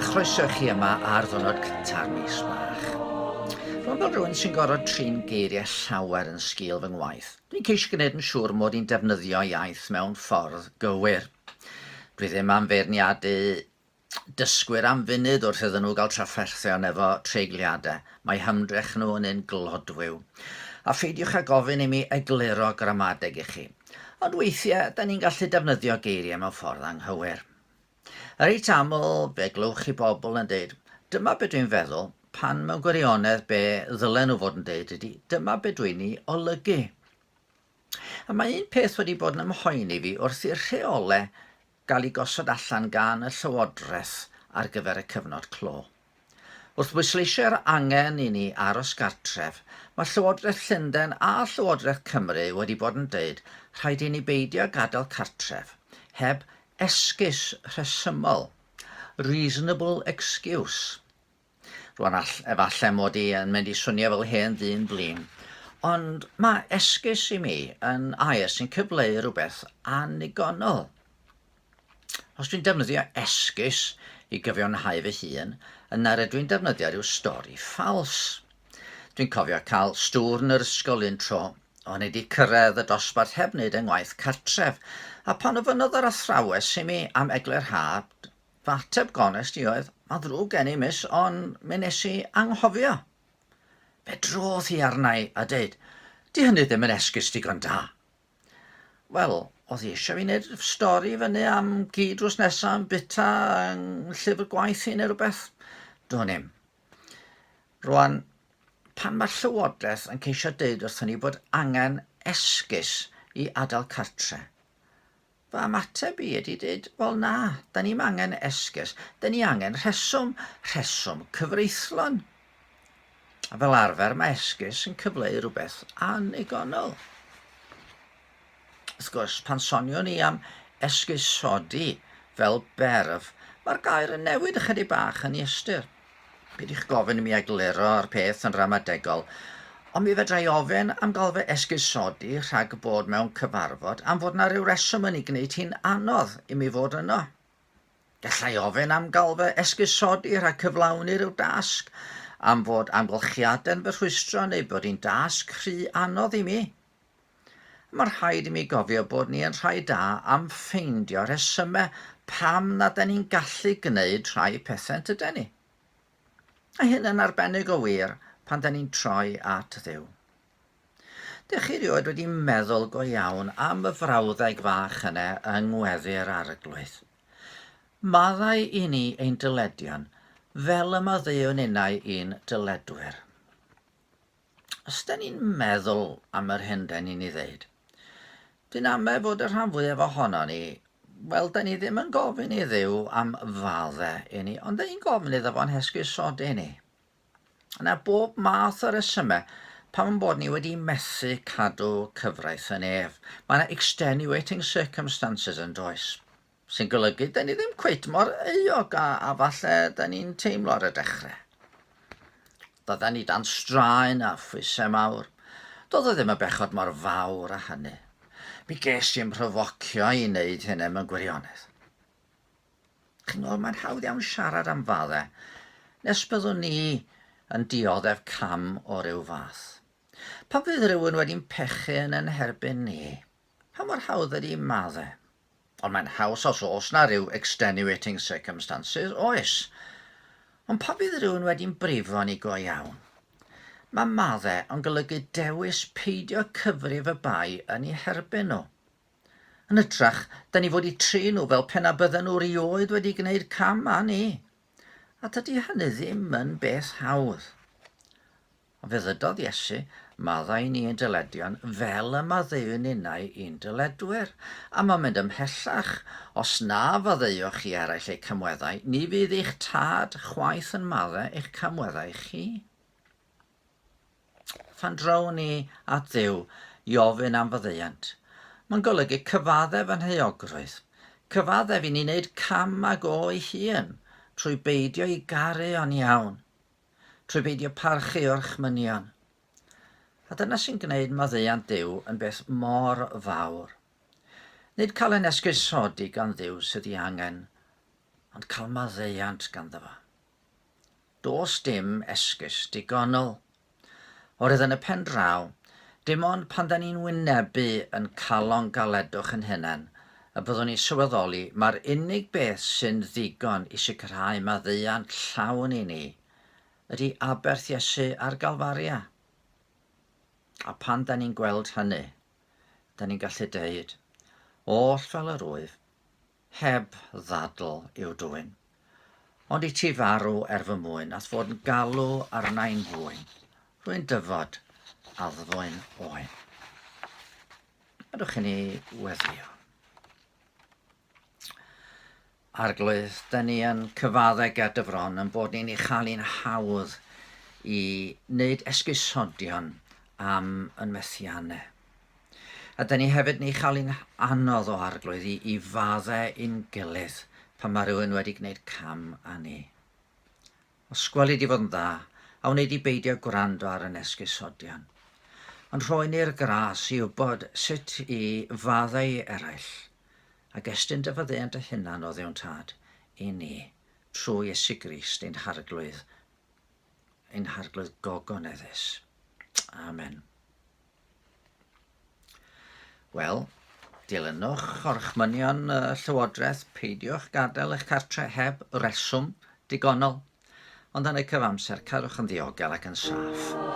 Croeso chi yma ar ddwrnod cyntaf mis bach. Rwy'n fel rhywun sy'n gorfod trin geiriau llawer yn sgil fy ngwaith. Dwi'n ceisio gwneud yn siŵr mod i'n defnyddio iaith mewn ffordd gywir. Dwi ddim am feirniadu dysgwyr am funud wrth iddyn nhw gael trafferthion efo treigliadau. Mae hymdrech nhw yn un glodwyw. A pheidiwch â gofyn i mi egluro gramadeg i chi. Ond weithiau, da ni'n gallu defnyddio geiriau mewn ffordd anghywir. Reit aml, fe glywch chi bobl yn dweud, dyma be dwi'n feddwl, pan mewn gwirionedd be ddylen nhw fod yn dweud ydy, dyma be dwi'n ei olygu. A mae un peth wedi bod yn ymhoeni fi wrth i'r rheolau gael ei gosod allan gan y Llywodraeth ar gyfer y cyfnod clo. Wrth bwysleisio'r angen i ni aros gartref, mae Llywodraeth Llundain a Llywodraeth Cymru wedi bod yn dweud rhaid i ni beidio gadael cartref heb esgus rhesymol, reasonable excuse. Rwan efallai mod i yn mynd i swnio fel hen ddyn blin, ond mae esgus i mi yn air sy'n cyfleu rhywbeth annigonol. Os dwi'n defnyddio esgus i gyfiawnhau fy hun, yna rydw i'n defnyddio rhyw stori ffals. Dwi'n cofio cael stŵr yn yr ysgol un tro, o'n i wedi cyrraedd y dosbarth heb wneud yng ngwaith cartref, a pan ofynodd yr athrawes i mi am eglur haf, fy ateb gonest i oedd, mae ddrwg gen i mis, ond mi nes i anghofio. Fe drodd hi arna i a dweud, di hynny ddim yn esgus digon da. Wel, oedd hi eisiau fi wneud stori fyny am gyd drws nesaf yn bita yng llyfr gwaith i neu rhywbeth. Do'n i'm. Rwan, pan mae Llywodraeth yn ceisio deud wrthyn ni bod angen esgus i adael cartre. Fy ymateb i ydi dweud, wel na, da ni'm angen esgus, da ni angen rheswm cyfreithlon. A fel arfer mae esgus yn cyfleu rhywbeth annigonol. Wrth gwrs, pan sonion ni am esgusodi fel berf, mae'r gair yn newid ychydig bach yn ei ystyr. Peidiwch gofyn i mi egluro'r peth yn ramadegol, ond mi fedrai ofyn am gael fy esgusodi rhag bod mewn cyfarfod am fod yna ryw reswm yn ei gwneud hi'n anodd i mi fod yno. Gallai ofyn am gael fy esgusodi rhag cyflawni ryw dasg, am fod amgylchiadau'n fy rhwystro neu bod hi'n dasg rhy anodd i mi. Mae'r rhaid i mi gofio bod ni yn rhai da am ffeindio resymau pam nad ni'n gallu gwneud rhai pethau ydyn ni. A hyn yn arbennig o wir pan da ni'n troi at Dduw. Dych chi rioed wedi meddwl go iawn am y frawddeg fach yna yng ngweddi'r arglwydd. Maddau i ni ein dyledion fel y maddeuwn innau un dyledwyr. Os da ni'n meddwl am yr hyn da ni'n ei ddeud, dwi'n amau bod y rhan fwyaf ohono ni, wel, da ni ddim yn gofyn i Dduw am faddau i ni, ond da ni'n gofyn iddo fo'n hesgusodi ni. Yna bob math o resymau pan bod ni wedi methu cadw cyfraith yn ef. Mae yna extenuating circumstances yn does, sy'n golygu da ni ddim cweit mor euog a falle da ni'n teimlo ar y dechrau. Doedden ni dan straen a phwysau mawr. Doedd o ddim y bechod mor fawr a hynny. Mi ges i'n profocio i wneud hynny mewn gwirionedd. Chi'n gwybod, mae'n hawdd iawn siarad am faddau, nes byddwn ni yn dioddef cam o ryw fath. Pan fydd rhywun wedi'n pechu yn herbyn ni, pa mor hawdd ydy maddau? Ond mae'n haws os oes na ryw extenuating circumstances, oes. Ond pa fydd rhywun wedi'n brifo ni go iawn? Mae maddau yn golygu dewis peidio cyfrif y bai yn ei herbyn nhw. Yn ytrach, da ni fod i tri nhw fel pena bydden nhw rioed wedi gwneud cam a ni. A dydy hynny ddim yn beth hawdd. Ond fe ddydodd Iesu, maddau ni ein dyledion fel y maddeuwn innau un dyledwyr. A mae'n mynd ymhellach, os na faddeuwch chi eraill eich cymweddau, ni fydd eich tad chwaith yn maddau eich cymweddau chi. Pan draw ni at Dduw i ofyn am faddeuant, mae'n golygu cyfaddef yn heuogrwydd, cyfaddef i ni wneud cam ag o ei hun, trwy beidio i garu o'n iawn, trwy beidio parchu o'r chmynion. A dyna sy'n gwneud maddeuant Dduw yn beth mor fawr. Nid cael ein esgusodi gan Dduw sydd ei angen, ond cael maddeuant ganddo fo. Does dim esgus digonol. Oherwydd yn y pen draw, dim ond pan da ni'n wynebu yn calon galedwch yn hynny, y byddwn ni'n sylweddoli mae'r unig beth sy'n ddigon i sicrhau maddeuant llawn i ni ydy aberth Iesu ar Galfaria. A pan da ni'n gweld hynny, da ni'n gallu deud, oll fel yr wyf, heb ddadl i'w dwyn. Ond i ti farw fy mwyn, ath fod yn galw arna'n fwyn, rwy'n dyfod a ddwyn oen. Ydwch i ni weddio. Arglwydd, da ni yn cyfaddau ger dyfron yn bod ni'n ei chael i'n hawdd i wneud esgusodion am yn methiannau. A da ni hefyd ni chael i'n anodd o arglwydd i faddau i'n gilydd pan mae rhywun wedi gwneud cam â ni. Os gweli di fod yn dda, a wneud i beidio gwrando ar yn esgusodion. Ond rhoi ni'r gras i wybod sut i faddau eraill, ac estyn dyfyddeuant y hunan o ddiwntad i ni, trwy Iesu Grist ein harglwydd gogoneddus. Amen. Wel, dilynwch orchmynion Llywodraeth, peidiwch gadael eich cartre heb reswm digonol, ond yn y cyfamser cadwch yn ddiogel ac yn saff.